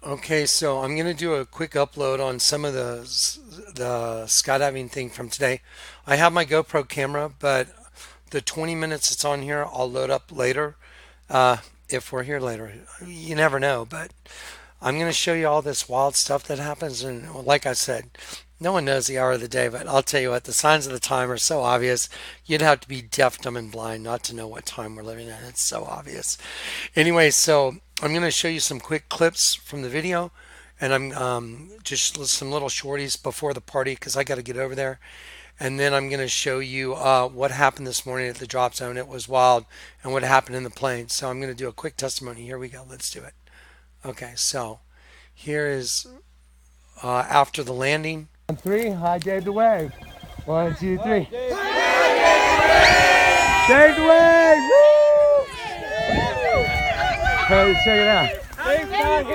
Okay, so I'm gonna do a quick upload on some of the skydiving thing from today. I have my GoPro camera, but the 20 minutes it's on here, I'll load up later. Uh, if we're here later, you never know. But I'm gonna show you all this wild stuff that happens, and like I said, no one knows the hour of the day. But I'll tell you what, the signs of the time are so obvious. You'd have to be deaf, dumb, and blind not to know what time we're living in. It's so obvious. Anyway, so I'm going to show you some quick clips from the video, and I'm just some little shorties before the party because I got to get over there. And then I'm going to show you what happened this morning at the drop zone. It was wild, and what happened in the plane. So I'm going to do a quick testimony. Here we go. Let's do it. Okay, so here is after the landing. On three, high Dave the wave. One, two, three. Dave the wave! Woo! Hey, check it out.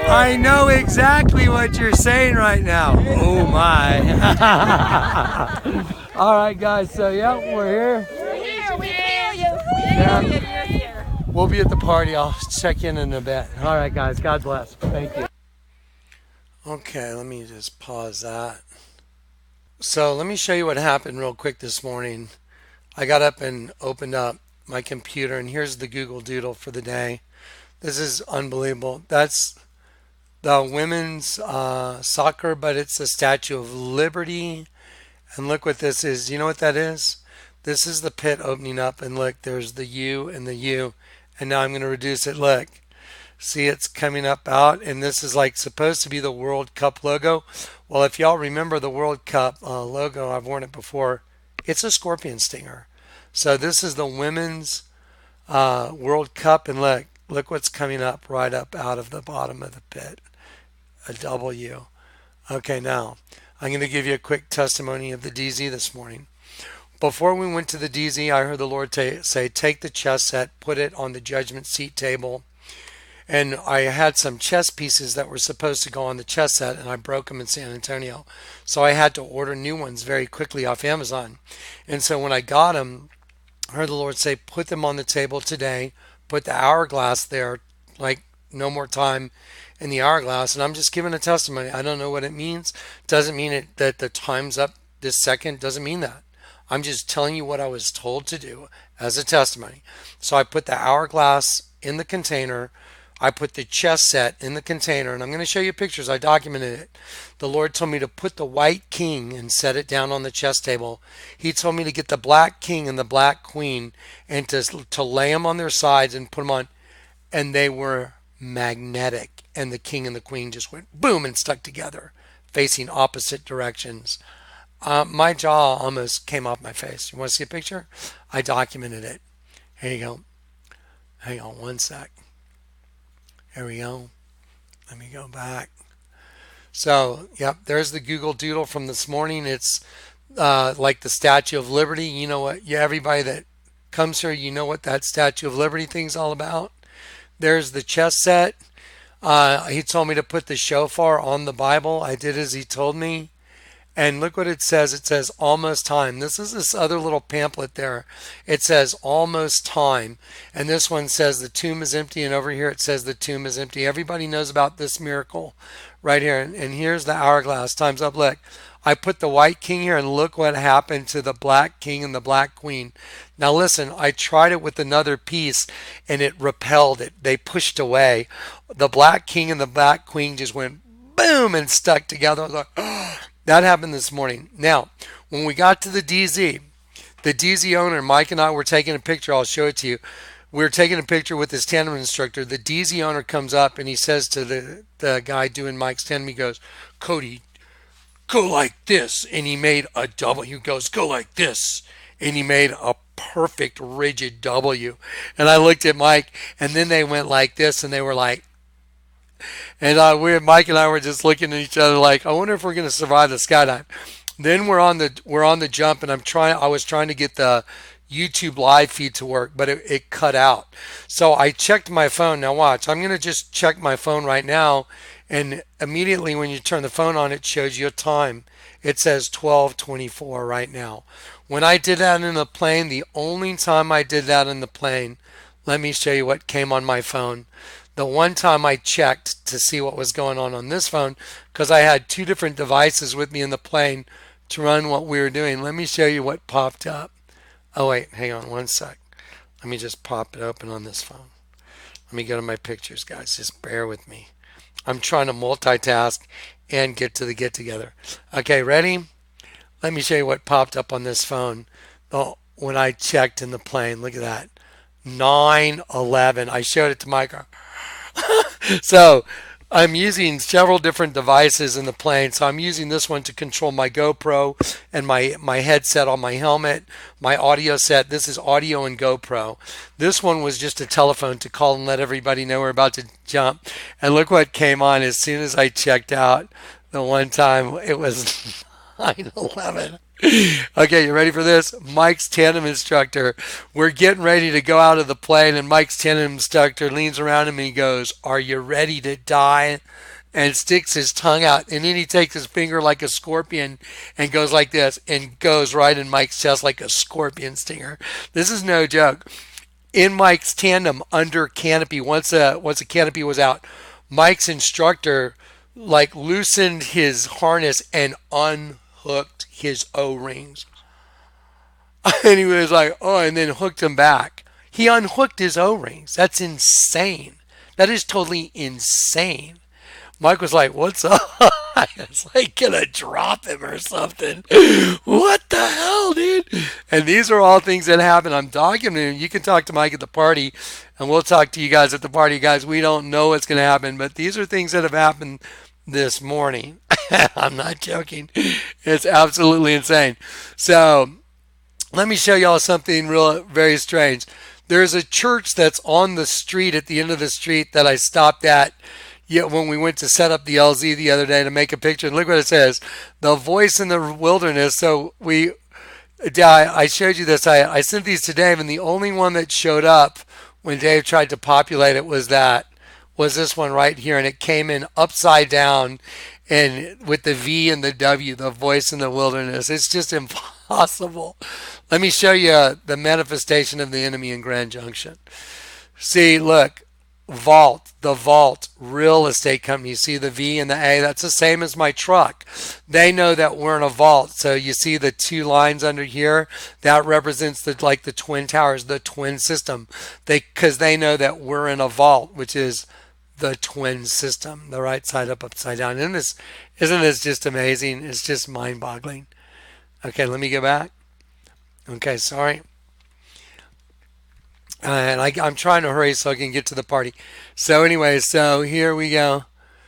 I know exactly what you're saying right now. Oh my. All right, guys, so yeah, we're here. We feel you. We're here. We'll be at the party. I'll check in a bit. All right, guys, God bless. Thank you. Okay, let me just pause that. So let me show you what happened real quick this morning. I got up and opened up my computer, and here's the Google Doodle for the day. This is unbelievable. That's the women's soccer, but it's the Statue of Liberty. And look what this is. You know what that is? This is the pit opening up, and look, there's the U and the U. And now I'm going to reduce it. Look. See, it's coming up out, and this is like supposed to be the World Cup logo. Well, if y'all remember the World Cup logo, I've worn it before. It's a scorpion stinger. So this is the women's World Cup, and look what's coming up right up out of the bottom of the pit. A W. Okay, now I'm going to give you a quick testimony of the DZ this morning. Before we went to the DZ, I heard the Lord say, take the chess set, put it on the judgment seat table. And I had some chess pieces that were supposed to go on the chess set, and I broke them in San Antonio. So I had to order new ones very quickly off Amazon. And so when I got them, I heard the Lord say, put them on the table today, put the hourglass there, like no more time in the hourglass. And I'm just giving a testimony. I don't know what it means. Doesn't mean that the time's up this second. Doesn't mean that. I'm just telling you what I was told to do as a testimony. So I put the hourglass in the container. I put the chess set in the container, and I'm going to show you pictures. I documented it. The Lord told me to put the white king and set it down on the chess table. He told me to get the black king and the black queen and to lay them on their sides and put them on, and they were magnetic. And the king and the queen just went boom and stuck together, facing opposite directions. My jaw almost came off my face. You want to see a picture? I documented it. Here you go. Hang on one sec. Here we go. Let me go back. So, yep, there's the Google Doodle from this morning. It's like the Statue of Liberty. You know what? Yeah, everybody that comes here, you know what that Statue of Liberty thing's all about. There's the chess set. He told me to put the shofar on the Bible. I did as he told me. And look what it says. It says almost time. This is this other little pamphlet there. It says almost time. And this one says the tomb is empty. And over here it says the tomb is empty. Everybody knows about this miracle right here. And here's the hourglass. Time's up. Look, I put the white king here and look what happened to the black king and the black queen. Now listen, I tried it with another piece and it repelled it. They pushed away. The black king and the black queen just went boom and stuck together. I was like, oh. That happened this morning. Now, when we got to the DZ owner, Mike and I were taking a picture. I'll show it to you. We were taking a picture with his tandem instructor. The DZ owner comes up and he says to the guy doing Mike's tandem, he goes, Cody, go like this. And he made a W. He goes, go like this. And he made a perfect rigid W. And I looked at Mike, and then they went like this, and they were like, and Mike and I were just looking at each other like, I wonder if we're going to survive the skydive. Then we're on the jump, and I was trying to get the YouTube live feed to work, but it cut out. So I checked my phone. Now watch, I'm going to just check my phone right now, and immediately when you turn the phone on, it shows you a time. It says 12:24 right now. When I did that in the plane, the only time I did that in the plane, let me show you what came on my phone. The one time I checked to see what was going on this phone, because I had two different devices with me in the plane to run what we were doing. Let me show you what popped up. Oh, wait, hang on one sec. Let me just pop it open on this phone. Let me go to my pictures, guys. Just bear with me. I'm trying to multitask and get to the get together. Okay, ready? Let me show you what popped up on this phone. Oh, when I checked in the plane, look at that. 9/11. I showed it to Micah. So I'm using several different devices in the plane. So I'm using this one to control my GoPro and my headset on my helmet, my audio set. This is audio and GoPro. This one was just a telephone to call and let everybody know we're about to jump. And look what came on as soon as I checked out the one time. It was 9/11. Okay, you ready for this? Mike's tandem instructor. We're getting ready to go out of the plane, and Mike's tandem instructor leans around him and he goes, "Are you ready to die?" And sticks his tongue out, and then he takes his finger like a scorpion and goes like this and goes right in Mike's chest like a scorpion stinger. This is no joke. In Mike's tandem under canopy, once a canopy was out, Mike's instructor like loosened his harness and unhooked his O-rings. And he was like, oh, and then hooked him back. He unhooked his O-rings. That's insane. That is totally insane. Mike was like, what's up? I was like, gonna drop him or something. What the hell, dude? And these are all things that happen. I'm documenting. You can talk to Mike at the party, and we'll talk to you guys at the party. Guys, we don't know what's gonna happen, but these are things that have happened this morning. I'm not joking. It's absolutely insane. So let me show y'all something real, very strange. There's a church that's on the street at the end of the street that I stopped at when we went to set up the LZ the other day to make a picture. And look what it says, "The Voice in the Wilderness." So I showed you this. I sent these to Dave, and the only one that showed up when Dave tried to populate it was this one right here, and it came in upside down and with the V and the W, the Voice in the Wilderness. It's just impossible. Let me show you the manifestation of the enemy in Grand Junction. See, look, the Vault Real Estate Company. You see the V and the A? That's the same as my truck. They know that we're in a vault. So you see the two lines under here? That represents the twin towers, the twin system. Because they know that we're in a vault, which is the twin system, the right side up, upside down. Isn't this just amazing? It's just mind-boggling. Okay, let me go back. Okay, sorry. And I'm trying to hurry so I can get to the party. So anyway, so here we go.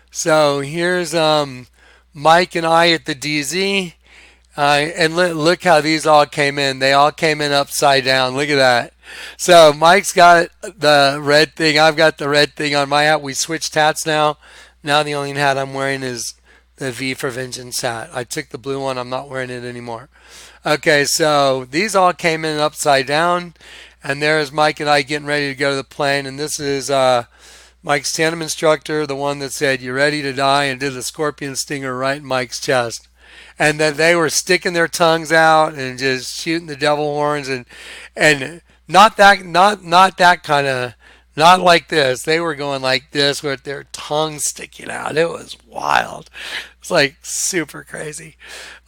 So here's Mike and I at the DZ. And look how these all came in. They all came in upside down. Look at that. So Mike's got the red thing. I've got the red thing on my hat. We switched hats now. Now the only hat I'm wearing is the V for Vengeance hat. I took the blue one. I'm not wearing it anymore. Okay, so these all came in upside down. And there's Mike and I getting ready to go to the plane. And this is Mike's tandem instructor, the one that said, "You ready to die?" and did the scorpion stinger right in Mike's chest. And then they were sticking their tongues out and just shooting the devil horns and not that kind of, not like this. They were going like this with their tongues sticking out. It was wild. It's like super crazy.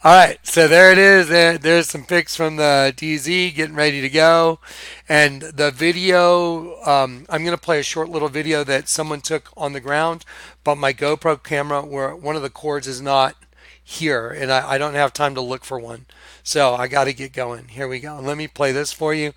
All right, so there it is. There's some pics from the DZ getting ready to go. And the video, I'm going to play a short little video that someone took on the ground, but my GoPro camera, where one of the cords is not here, and I don't have time to look for one. So I got to get going. Here we go. Let me play this for you.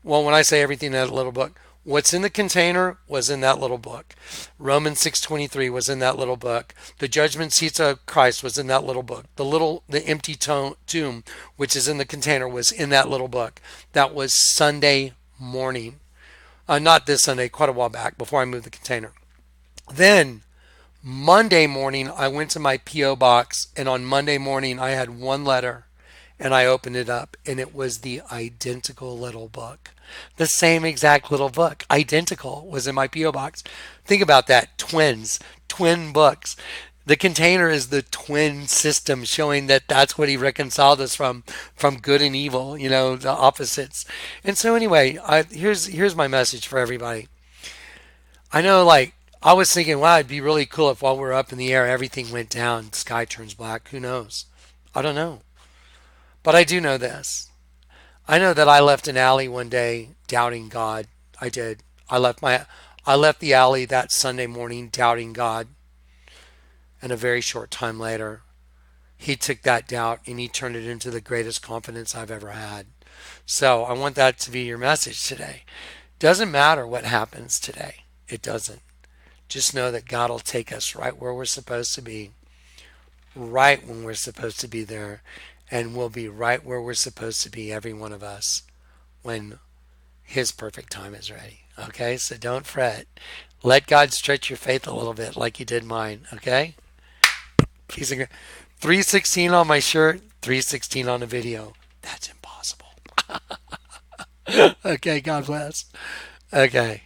Well, when I say everything in that little book, what's in the container was in that little book. Romans 6:23 was in that little book. The judgment seats of Christ was in that little book. The empty tomb, which is in the container, was in that little book. That was Sunday morning. Not this Sunday, quite a while back before I moved the container. Then Monday morning, I went to my P.O. box, and on Monday morning, I had one letter, and I opened it up, and it was the identical little book. The same exact little book, identical, was in my P.O. box. Think about that. Twin books. The container is the twin system, showing that that's what he reconciled us from good and evil, the opposites. And so anyway, here's my message for everybody. I know, like, I was thinking, wow, it'd be really cool if while we're up in the air, everything went down, the sky turns black. Who knows? I don't know. But I do know this. I know that I left an alley one day doubting God. I did. I left the alley that Sunday morning doubting God. And a very short time later, he took that doubt and he turned it into the greatest confidence I've ever had. So I want that to be your message today. Doesn't matter what happens today. It doesn't. Just know that God will take us right where we're supposed to be, right when we're supposed to be there, and we'll be right where we're supposed to be, every one of us, when His perfect time is ready. Okay? So don't fret. Let God stretch your faith a little bit like He did mine. Okay? 316 on my shirt, 316 on the video. That's impossible. Okay, God bless. Okay.